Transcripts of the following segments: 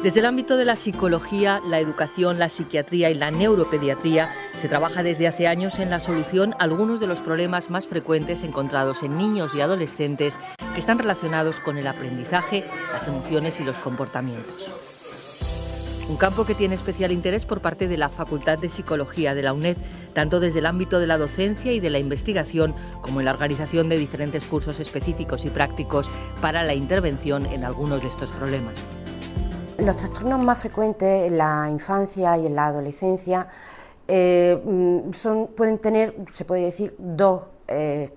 Desde el ámbito de la psicología, la educación, la psiquiatría y la neuropediatría, se trabaja desde hace años en la solución a algunos de los problemas más frecuentes encontrados en niños y adolescentes que están relacionados con el aprendizaje, las emociones y los comportamientos. Un campo que tiene especial interés por parte de la Facultad de Psicología de la UNED, tanto desde el ámbito de la docencia y de la investigación, como en la organización de diferentes cursos específicos y prácticos para la intervención en algunos de estos problemas. Los trastornos más frecuentes en la infancia y en la adolescencia pueden tener, se puede decir, dos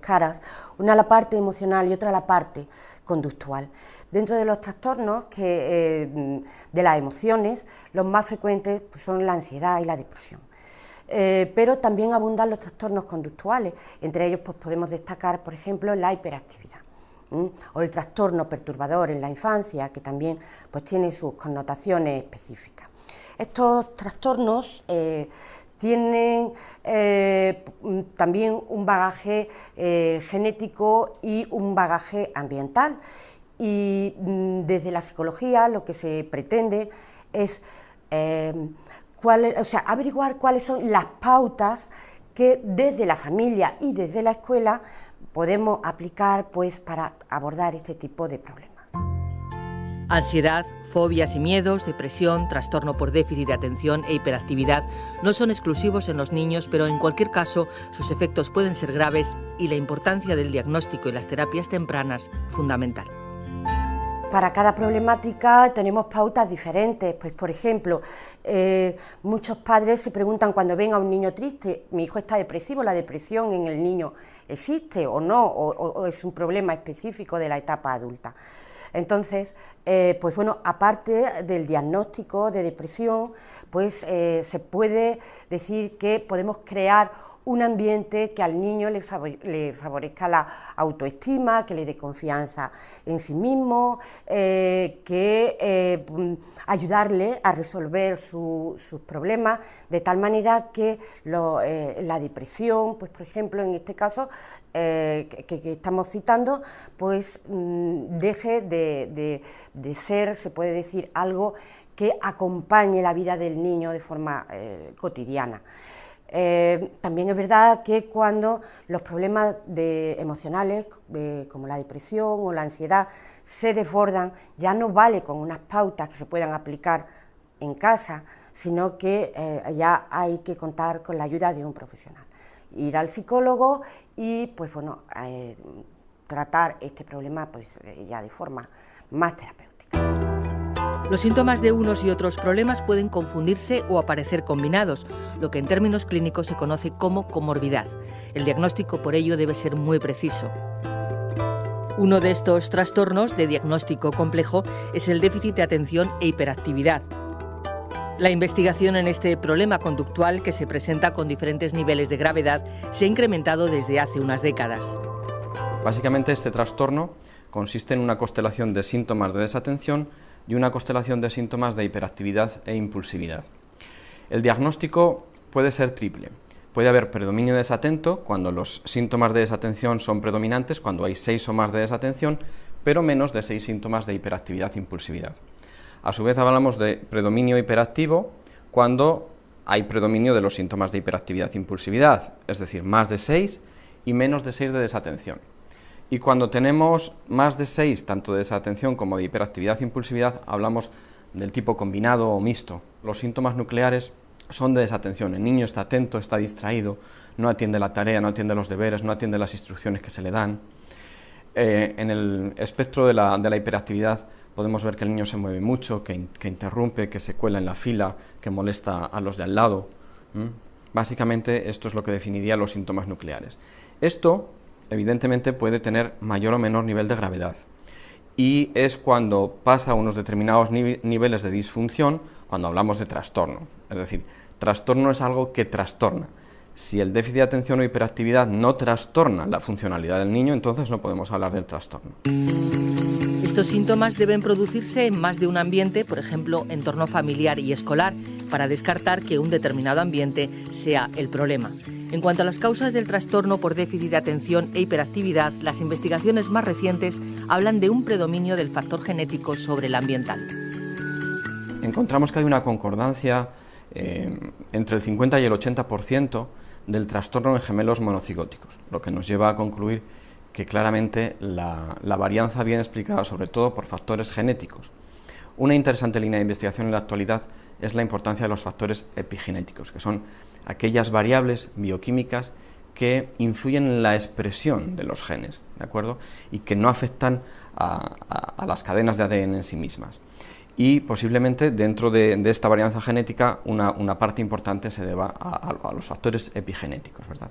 caras, una la parte emocional y otra la parte conductual. Dentro de los trastornos de las emociones, los más frecuentes son la ansiedad y la depresión. Pero también abundan los trastornos conductuales, entre ellos pues, podemos destacar, por ejemplo, la hiperactividad. O el trastorno perturbador en la infancia, que también pues, tiene sus connotaciones específicas. Estos trastornos tienen también un bagaje genético y un bagaje ambiental, y desde la psicología lo que se pretende es averiguar cuáles son las pautas que desde la familia y desde la escuela podemos aplicar pues, para abordar este tipo de problemas. Ansiedad, fobias y miedos, depresión, trastorno por déficit de atención e hiperactividad no son exclusivos en los niños, pero en cualquier caso sus efectos pueden ser graves y la importancia del diagnóstico y las terapias tempranas fundamental. Para cada problemática tenemos pautas diferentes, pues por ejemplo, muchos padres se preguntan cuando ven a un niño triste, mi hijo está depresivo, ¿la depresión en el niño existe o no? ¿O es un problema específico de la etapa adulta? Entonces, pues bueno, aparte del diagnóstico de depresión, pues se puede decir que podemos crear un ambiente que al niño le favorezca la autoestima, que le dé confianza en sí mismo, ayudarle a resolver sus problemas, de tal manera que la depresión, pues por ejemplo en este caso que estamos citando, pues deje de ser, se puede decir, algo que acompañe la vida del niño de forma cotidiana. También es verdad que cuando los problemas emocionales, como la depresión o la ansiedad, se desbordan, ya no vale con unas pautas que se puedan aplicar en casa, sino que ya hay que contar con la ayuda de un profesional. Ir al psicólogo y pues, bueno, tratar este problema pues, ya de forma más terapéutica. Los síntomas de unos y otros problemas pueden confundirse o aparecer combinados, lo que en términos clínicos se conoce como comorbidad. El diagnóstico, por ello, debe ser muy preciso. Uno de estos trastornos de diagnóstico complejo es el déficit de atención e hiperactividad. La investigación en este problema conductual, que se presenta con diferentes niveles de gravedad, se ha incrementado desde hace unas décadas. Básicamente, este trastorno consiste en una constelación de síntomas de desatención y una constelación de síntomas de hiperactividad e impulsividad. El diagnóstico puede ser triple. Puede haber predominio desatento, cuando los síntomas de desatención son predominantes, cuando hay 6 o más de desatención, pero menos de 6 síntomas de hiperactividad e impulsividad. A su vez hablamos de predominio hiperactivo, cuando hay predominio de los síntomas de hiperactividad e impulsividad, es decir, más de 6 y menos de 6 de desatención. Y cuando tenemos más de 6, tanto de desatención como de hiperactividad e impulsividad, hablamos del tipo combinado o mixto. Los síntomas nucleares son de desatención. El niño está atento, está distraído, no atiende la tarea, no atiende los deberes, no atiende las instrucciones que se le dan. En el espectro de la hiperactividad podemos ver que el niño se mueve mucho, que interrumpe, que se cuela en la fila, que molesta a los de al lado. Básicamente esto es lo que definiría los síntomas nucleares. Esto evidentemente puede tener mayor o menor nivel de gravedad y es cuando pasa a unos determinados niveles de disfunción cuando hablamos de trastorno. Es decir, trastorno es algo que trastorna. Si el déficit de atención o hiperactividad no trastorna la funcionalidad del niño, entonces no podemos hablar del trastorno. Estos síntomas deben producirse en más de un ambiente, por ejemplo, entorno familiar y escolar, para descartar que un determinado ambiente sea el problema. En cuanto a las causas del trastorno por déficit de atención e hiperactividad, las investigaciones más recientes hablan de un predominio del factor genético sobre el ambiental. encontramos que hay una concordancia entre el 50 y el 80% del trastorno en gemelos monocigóticos, lo que nos lleva a concluir que claramente la varianza viene explicada sobre todo por factores genéticos. Una interesante línea de investigación en la actualidad es la importancia de los factores epigenéticos, que son aquellas variables bioquímicas que influyen en la expresión de los genes, ¿de acuerdo? Y que no afectan a las cadenas de ADN en sí mismas. Y posiblemente dentro de esta varianza genética una parte importante se deba a los factores epigenéticos, ¿verdad?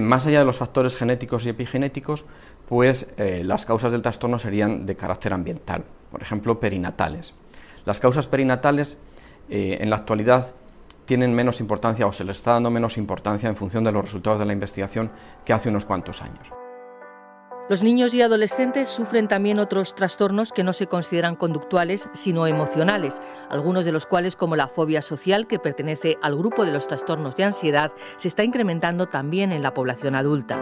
Más allá de los factores genéticos y epigenéticos, pues las causas del trastorno serían de carácter ambiental, por ejemplo, perinatales. Las causas perinatales en la actualidad tienen menos importancia o se les está dando menos importancia en función de los resultados de la investigación que hace unos cuantos años. Los niños y adolescentes sufren también otros trastornos que no se consideran conductuales, sino emocionales, algunos de los cuales, como la fobia social, que pertenece al grupo de los trastornos de ansiedad, se está incrementando también en la población adulta.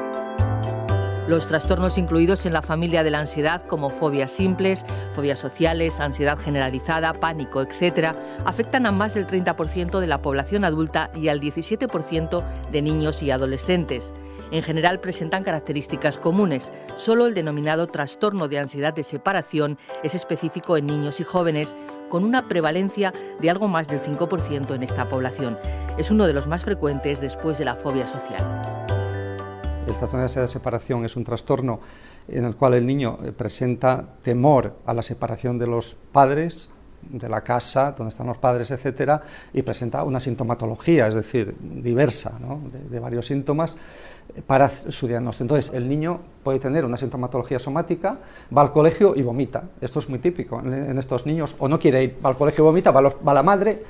Los trastornos incluidos en la familia de la ansiedad, como fobias simples, fobias sociales, ansiedad generalizada, pánico, etc., afectan a más del 30% de la población adulta y al 17% de niños y adolescentes. En general presentan características comunes. Solo el denominado trastorno de ansiedad de separación es específico en niños y jóvenes, con una prevalencia de algo más del 5% en esta población. Es uno de los más frecuentes después de la fobia social. El trastorno de ansiedad de separación es un trastorno en el cual el niño presenta temor a la separación de los padres, de la casa, donde están los padres, etcétera, y presenta una sintomatología, es decir, diversa, ¿no?, de varios síntomas para su diagnóstico. Entonces, el niño puede tener una sintomatología somática, va al colegio y vomita. Esto es muy típico en estos niños, o no quiere ir, va al colegio y vomita, va la madre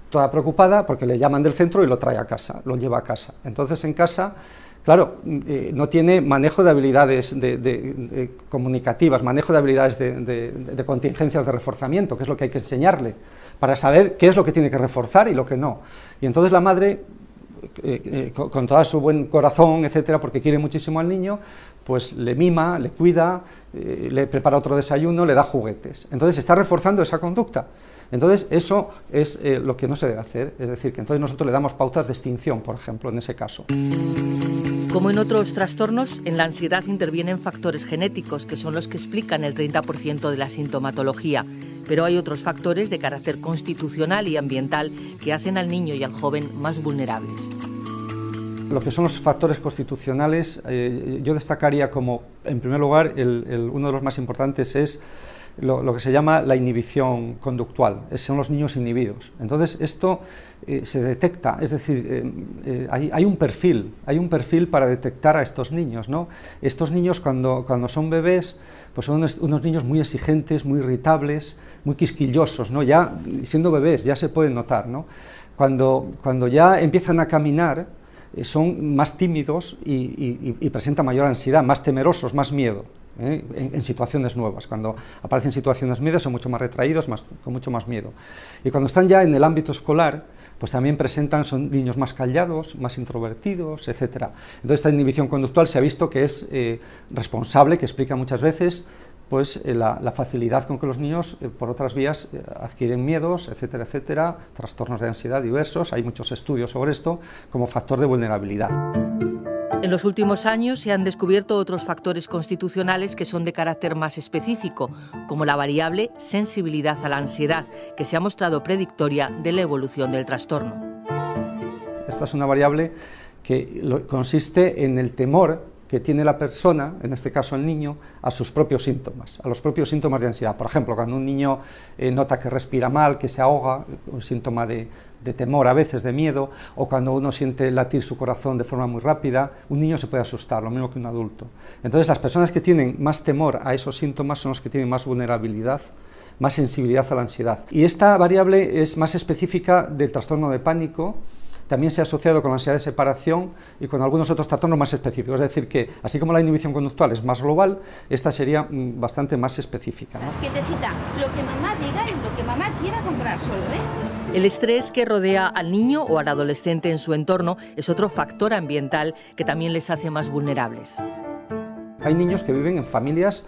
toda preocupada porque le llaman del centro y lo trae a casa, lo lleva a casa. Entonces, en casa, claro, no tiene manejo de habilidades comunicativas, manejo de habilidades de contingencias de reforzamiento, que es lo que hay que enseñarle, para saber qué es lo que tiene que reforzar y lo que no. Y entonces la madre, con todo su buen corazón, etcétera, porque quiere muchísimo al niño, pues le mima, le cuida, le prepara otro desayuno, le da juguetes. Entonces está reforzando esa conducta. Entonces eso es lo que no se debe hacer, es decir, que entonces nosotros le damos pautas de extinción, por ejemplo, en ese caso. Como en otros trastornos, en la ansiedad intervienen factores genéticos, que son los que explican el 30% de la sintomatología. Pero hay otros factores de carácter constitucional y ambiental que hacen al niño y al joven más vulnerables. Lo que son los factores constitucionales, yo destacaría como, en primer lugar, uno de los más importantes es lo que se llama la inhibición conductual, son los niños inhibidos. Entonces esto se detecta, es decir, hay un perfil para detectar a estos niños, ¿no? Estos niños cuando son bebés, pues son unos niños muy exigentes, muy irritables, muy quisquillosos, ¿no? Ya siendo bebés ya se pueden notar, ¿no? Cuando ya empiezan a caminar, son más tímidos y presentan mayor ansiedad, más temerosos, más miedo. En situaciones nuevas, cuando aparecen situaciones nuevas son mucho más retraídos, con mucho más miedo. Y cuando están ya en el ámbito escolar, pues también son niños más callados, más introvertidos, etc. Entonces esta inhibición conductual se ha visto que es responsable, que explica muchas veces pues la facilidad con que los niños por otras vías adquieren miedos, etcétera, etcétera, trastornos de ansiedad diversos. Hay muchos estudios sobre esto como factor de vulnerabilidad. En los últimos años se han descubierto otros factores constitucionales que son de carácter más específico, como la variable sensibilidad a la ansiedad, que se ha mostrado predictoria de la evolución del trastorno. Esta es una variable que consiste en el temor que tiene la persona, en este caso el niño, a sus propios síntomas, a los propios síntomas de ansiedad. Por ejemplo, cuando un niño nota que respira mal, que se ahoga, un síntoma de temor, a veces de miedo, o cuando uno siente latir su corazón de forma muy rápida, un niño se puede asustar, lo mismo que un adulto. Entonces, las personas que tienen más temor a esos síntomas son los que tienen más vulnerabilidad, más sensibilidad a la ansiedad. Y esta variable es más específica del trastorno de pánico. También se ha asociado con la ansiedad de separación y con algunos otros trastornos más específicos. Es decir, que así como la inhibición conductual es más global, esta sería bastante más específica, ¿no? Quietecita, lo que mamá diga y lo que mamá quiera comprar solo, ¿eh? El estrés que rodea al niño o al adolescente en su entorno es otro factor ambiental que también les hace más vulnerables. Hay niños que viven en familias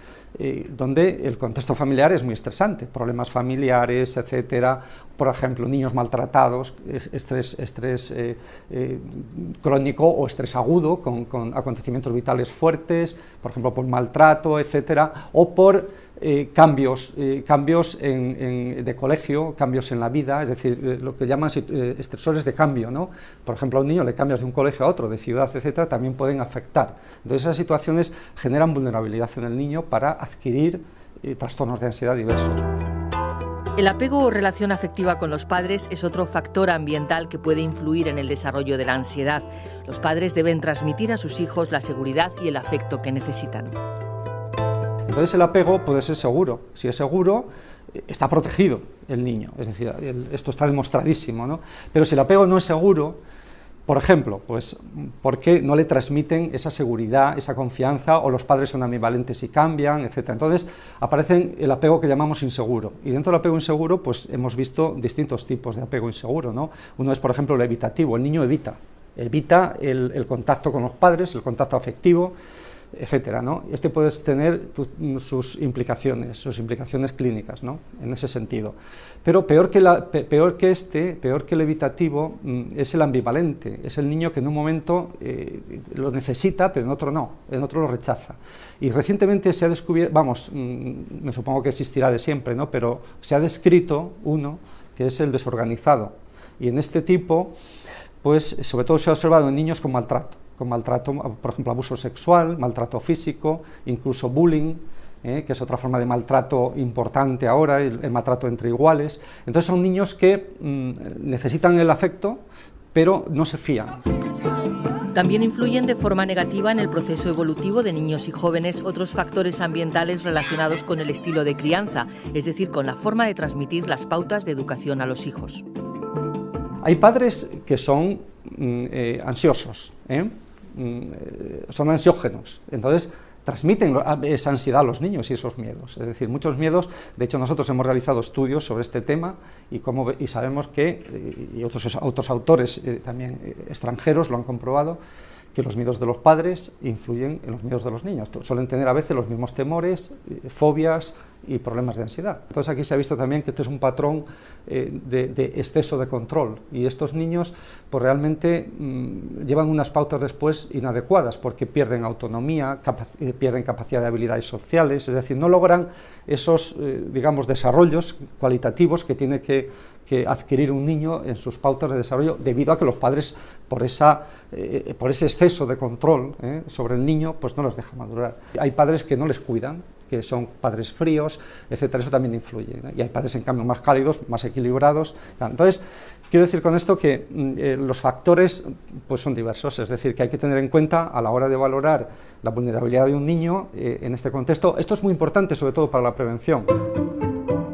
donde el contexto familiar es muy estresante, problemas familiares, etcétera, por ejemplo, niños maltratados, estrés crónico o estrés agudo, con acontecimientos vitales fuertes, por ejemplo, por maltrato, etcétera, o por cambios de colegio, cambios en la vida, es decir, lo que llaman estresores de cambio, ¿no? Por ejemplo, a un niño le cambias de un colegio a otro, de ciudad, etcétera, también pueden afectar. Entonces, esas situaciones generan vulnerabilidad en el niño para adquirir trastornos de ansiedad diversos. El apego o relación afectiva con los padres es otro factor ambiental que puede influir en el desarrollo de la ansiedad. Los padres deben transmitir a sus hijos la seguridad y el afecto que necesitan. Entonces el apego puede ser seguro. Si es seguro, está protegido el niño, es decir, esto está demostradísimo, ¿no? Pero si el apego no es seguro, por ejemplo, pues, ¿por qué no le transmiten esa seguridad, esa confianza, o los padres son ambivalentes y cambian, etcétera? Entonces aparece el apego que llamamos inseguro, y dentro del apego inseguro pues hemos visto distintos tipos de apego inseguro, ¿no? Uno es, por ejemplo, el evitativo. El niño evita el contacto con los padres, el contacto afectivo, etcétera, ¿no? Este puede tener sus implicaciones clínicas, ¿no? En ese sentido. Pero peor que el evitativo es el ambivalente, es el niño que en un momento lo necesita, pero en otro no, en otro lo rechaza. Y recientemente se ha descubierto, me supongo que existirá de siempre, ¿no? Pero se ha descrito uno que es el desorganizado. Y en este tipo, pues sobre todo se ha observado en niños con maltrato, por ejemplo, abuso sexual, maltrato físico, incluso bullying, que es otra forma de maltrato importante ahora, el maltrato entre iguales. Entonces son niños que necesitan el afecto, pero no se fían. También influyen de forma negativa en el proceso evolutivo de niños y jóvenes otros factores ambientales relacionados con el estilo de crianza, es decir, con la forma de transmitir las pautas de educación a los hijos. Hay padres que son ansiosos, son ansiógenos, entonces transmiten esa ansiedad a los niños y esos miedos, es decir, muchos miedos. De hecho, nosotros hemos realizado estudios sobre este tema y sabemos que, y otros autores también extranjeros lo han comprobado, que los miedos de los padres influyen en los miedos de los niños. Suelen tener a veces los mismos temores, fobias y problemas de ansiedad. Entonces aquí se ha visto también que esto es un patrón de exceso de control, y estos niños pues realmente llevan unas pautas después inadecuadas, porque pierden autonomía, pierden capacidad de habilidades sociales, es decir, no logran esos digamos desarrollos cualitativos que tiene que adquirir un niño en sus pautas de desarrollo, debido a que los padres, por ese exceso de control sobre el niño, pues no los dejan madurar. Hay padres que no les cuidan, que son padres fríos, etcétera, eso también influye, ¿no? Y hay padres, en cambio, más cálidos, más equilibrados. Entonces, quiero decir con esto que los factores pues son diversos, es decir, que hay que tener en cuenta a la hora de valorar la vulnerabilidad de un niño en este contexto. Esto es muy importante, sobre todo para la prevención.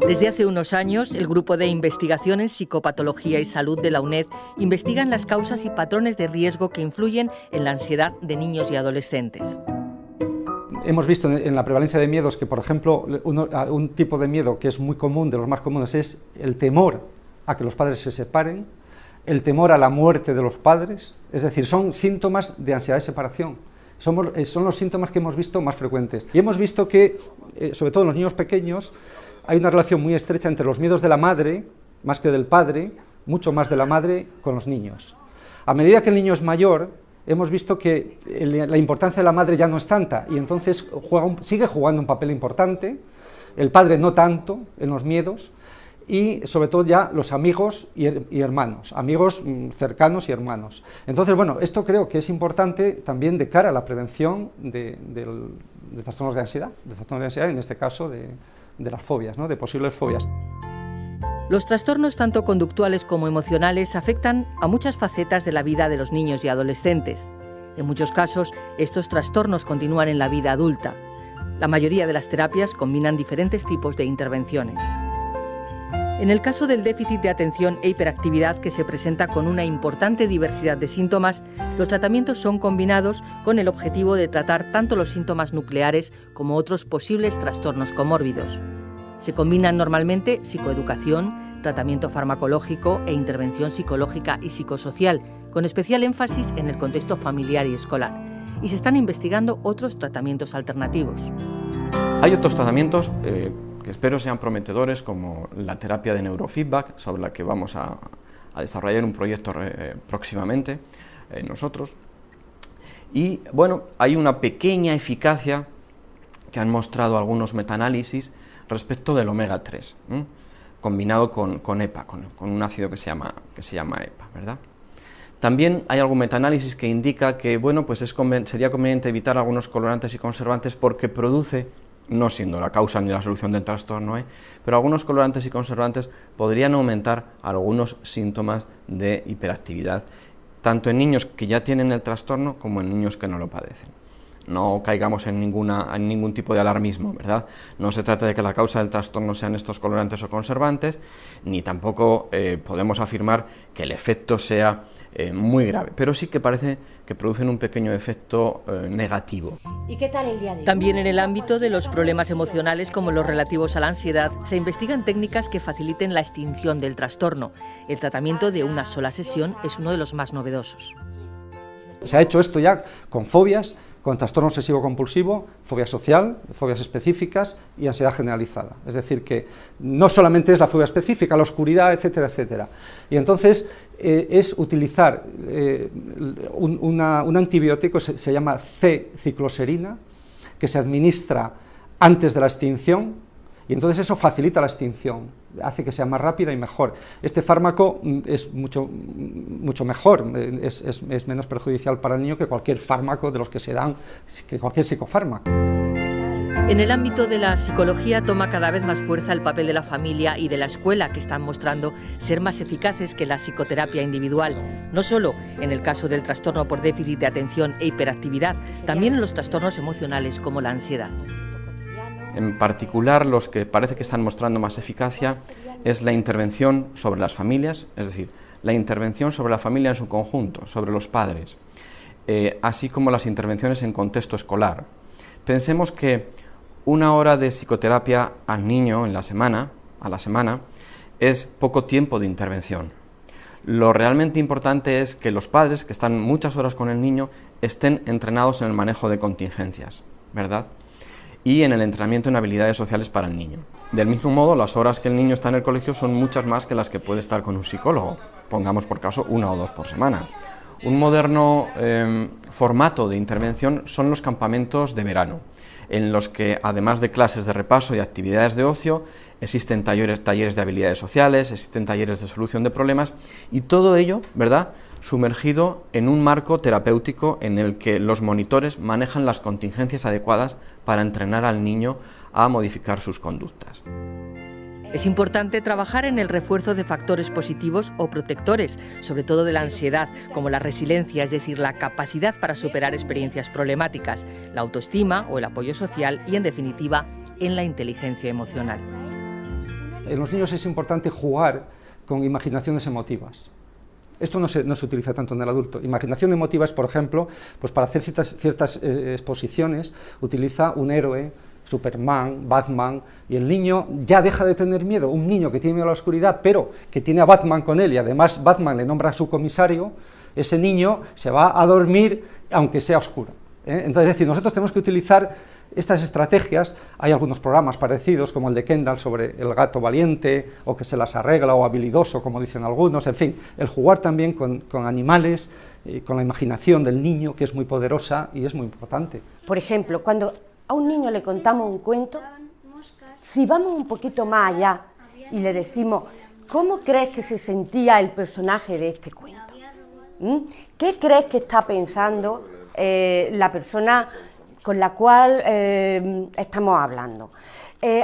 Desde hace unos años, el Grupo de Investigación en Psicopatología y Salud de la UNED investigan las causas y patrones de riesgo que influyen en la ansiedad de niños y adolescentes. Hemos visto en la prevalencia de miedos que, por ejemplo, un tipo de miedo que es muy común, de los más comunes, es el temor a que los padres se separen, el temor a la muerte de los padres, es decir, son síntomas de ansiedad de separación. Son los síntomas que hemos visto más frecuentes. Y hemos visto que, sobre todo en los niños pequeños, hay una relación muy estrecha entre los miedos de la madre, más que del padre, mucho más de la madre con los niños. A medida que el niño es mayor, hemos visto que la importancia de la madre ya no es tanta, y entonces sigue jugando un papel importante, el padre no tanto en los miedos, y sobre todo ya los amigos y hermanos, amigos cercanos y hermanos. Entonces, bueno, esto creo que es importante también de cara a la prevención de trastornos de ansiedad, en este caso de las fobias, ¿no? De posibles fobias. Los trastornos tanto conductuales como emocionales afectan a muchas facetas de la vida de los niños y adolescentes. En muchos casos, estos trastornos continúan en la vida adulta. La mayoría de las terapias combinan diferentes tipos de intervenciones. En el caso del déficit de atención e hiperactividad, que se presenta con una importante diversidad de síntomas, los tratamientos son combinados con el objetivo de tratar tanto los síntomas nucleares como otros posibles trastornos comórbidos. Se combinan normalmente psicoeducación, tratamiento farmacológico e intervención psicológica y psicosocial, con especial énfasis en el contexto familiar y escolar. y se están investigando otros tratamientos alternativos. Hay otros tratamientos que espero sean prometedores, como la terapia de neurofeedback, sobre la que vamos a desarrollar un proyecto próximamente nosotros. Y bueno, hay una pequeña eficacia que han mostrado algunos metaanálisis respecto del omega 3, combinado con EPA, con un ácido que se llama EPA, ¿verdad? También hay algún metaanálisis que indica que bueno, pues sería conveniente evitar algunos colorantes y conservantes porque produce, no siendo la causa ni la solución del trastorno, pero algunos colorantes y conservantes podrían aumentar algunos síntomas de hiperactividad, tanto en niños que ya tienen el trastorno como en niños que no lo padecen. No caigamos en ningún tipo de alarmismo, ¿verdad? No se trata de que la causa del trastorno sean estos colorantes o conservantes, ni tampoco podemos afirmar que el efecto sea muy grave, pero sí que parece que producen un pequeño efecto negativo. ¿Y qué tal el día de hoy? También en el ámbito de los problemas emocionales, como los relativos a la ansiedad, se investigan técnicas que faciliten la extinción del trastorno. El tratamiento de una sola sesión es uno de los más novedosos. Se ha hecho esto ya con fobias, con trastorno obsesivo-compulsivo, fobia social, fobias específicas y ansiedad generalizada. Es decir, que no solamente es la fobia específica, la oscuridad, etcétera, etcétera. Y entonces es utilizar un antibiótico, se llama C-cicloserina, que se administra antes de la extinción, y entonces eso facilita la extinción, hace que sea más rápida y mejor. Este fármaco es mucho mejor, es menos perjudicial para el niño que cualquier fármaco de los que se dan, que cualquier psicofármaco. En el ámbito de la psicología toma cada vez más fuerza el papel de la familia y de la escuela, que están mostrando ser más eficaces que la psicoterapia individual, no solo en el caso del trastorno por déficit de atención e hiperactividad, también en los trastornos emocionales como la ansiedad. En particular, los que parece que están mostrando más eficacia es la intervención sobre las familias, es decir, la intervención sobre la familia en su conjunto, sobre los padres, así como las intervenciones en contexto escolar. Pensemos que una hora de psicoterapia al niño a la semana, es poco tiempo de intervención. Lo realmente importante es que los padres, que están muchas horas con el niño, estén entrenados en el manejo de contingencias, ¿verdad?, y en el entrenamiento en habilidades sociales para el niño. Del mismo modo, las horas que el niño está en el colegio son muchas más que las que puede estar con un psicólogo, pongamos por caso 1 o 2 por semana. Un moderno formato de intervención son los campamentos de verano, en los que además de clases de repaso y actividades de ocio, existen talleres de habilidades sociales, existen talleres de solución de problemas, y todo ello, ¿verdad?, sumergido en un marco terapéutico en el que los monitores manejan las contingencias adecuadas para entrenar al niño a modificar sus conductas. Es importante trabajar en el refuerzo de factores positivos o protectores, sobre todo de la ansiedad, como la resiliencia, es decir, la capacidad para superar experiencias problemáticas, la autoestima o el apoyo social y, en definitiva, en la inteligencia emocional. En los niños es importante jugar con imaginaciones emotivas. Esto no se utiliza tanto en el adulto. Imaginación emotiva es, por ejemplo, pues para hacer ciertas exposiciones, utiliza un héroe, Superman, Batman, y el niño ya deja de tener miedo. Un niño que tiene miedo a la oscuridad, pero que tiene a Batman con él, y además Batman le nombra a su comisario, ese niño se va a dormir aunque sea oscuro. Entonces, es decir, nosotros tenemos que utilizar estas estrategias. Hay algunos programas parecidos, como el de Kendall sobre el gato valiente, o que se las arregla, o habilidoso, como dicen algunos. En fin, el jugar también con animales, con la imaginación del niño, que es muy poderosa y es muy importante. Por ejemplo, cuando a un niño le contamos un cuento, si vamos un poquito más allá y le decimos, ¿cómo crees que se sentía el personaje de este cuento? ¿Qué crees que está pensando la persona con la cual estamos hablando?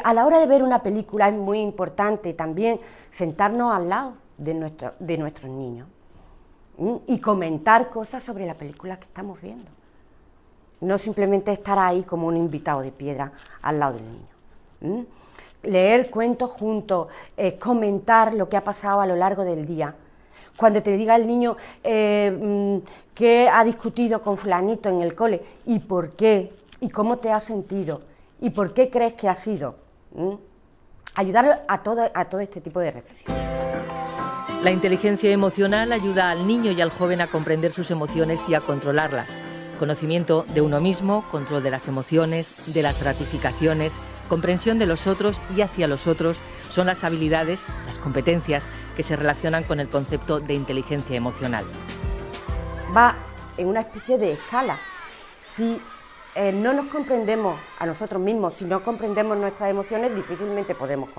A la hora de ver una película es muy importante también sentarnos al lado de nuestros niños y comentar cosas sobre la película que estamos viendo. No simplemente estar ahí como un invitado de piedra al lado del niño. Leer cuentos juntos, comentar lo que ha pasado a lo largo del día. Cuando te diga el niño que ha discutido con fulanito en el cole, y por qué, y cómo te has sentido, y por qué crees que ha sido. Ayudar a todo este tipo de reflexión. La inteligencia emocional ayuda al niño y al joven a comprender sus emociones y a controlarlas. Conocimiento de uno mismo, control de las emociones, de las gratificaciones, comprensión de los otros y hacia los otros son las habilidades, las competencias que se relacionan con el concepto de inteligencia emocional. Va en una especie de escala. Si no nos comprendemos a nosotros mismos, si no comprendemos nuestras emociones, difícilmente podemos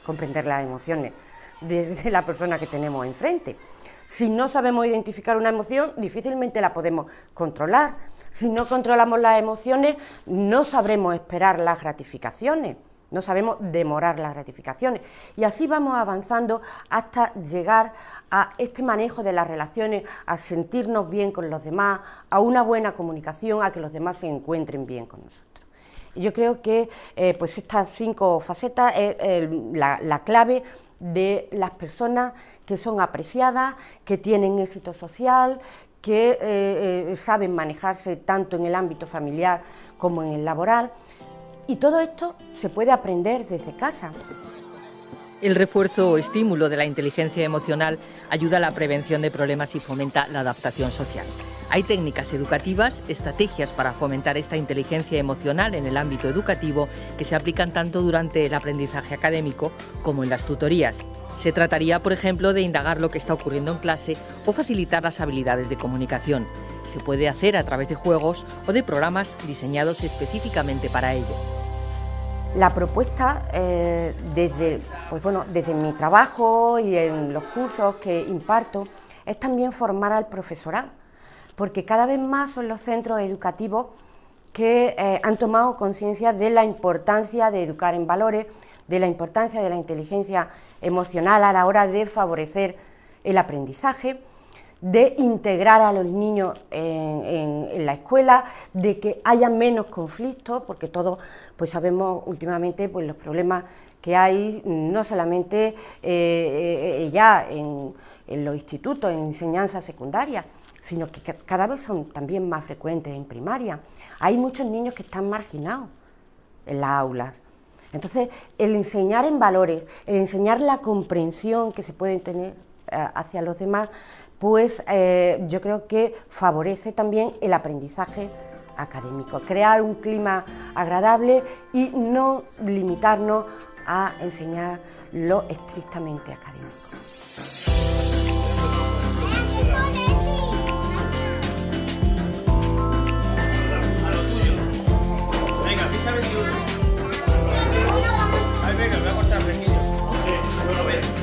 comprender las emociones de la persona que tenemos enfrente. Si no sabemos identificar una emoción, difícilmente la podemos controlar. Si no controlamos las emociones, no sabremos esperar las gratificaciones, no sabemos demorar las gratificaciones. Y así vamos avanzando hasta llegar a este manejo de las relaciones, a sentirnos bien con los demás, a una buena comunicación, a que los demás se encuentren bien con nosotros. Y yo creo que pues estas 5 facetas es la clave de las personas que son apreciadas, que tienen éxito social, que saben manejarse tanto en el ámbito familiar como en el laboral. Y todo esto se puede aprender desde casa. El refuerzo o estímulo de la inteligencia emocional ayuda a la prevención de problemas y fomenta la adaptación social. Hay técnicas educativas, estrategias para fomentar esta inteligencia emocional en el ámbito educativo que se aplican tanto durante el aprendizaje académico como en las tutorías. Se trataría, por ejemplo, de indagar lo que está ocurriendo en clase o facilitar las habilidades de comunicación. Se puede hacer a través de juegos o de programas diseñados específicamente para ello. La propuesta, desde mi trabajo y en los cursos que imparto, es también formar al profesorado, porque cada vez más son los centros educativos que han tomado conciencia de la importancia de educar en valores, de la importancia de la inteligencia emocional a la hora de favorecer el aprendizaje, de integrar a los niños en la escuela, de que haya menos conflictos, porque todos pues sabemos últimamente pues los problemas que hay, no solamente ya en los institutos, en enseñanza secundaria, sino que cada vez son también más frecuentes en primaria. Hay muchos niños que están marginados en las aulas. Entonces, el enseñar en valores, el enseñar la comprensión que se pueden tener hacia los demás, pues yo creo que favorece también el aprendizaje académico, crear un clima agradable y no limitarnos a enseñar lo estrictamente académico. Venga, písame tú. Ay, venga, me voy a cortar, Requillo. Sí, bueno, ven.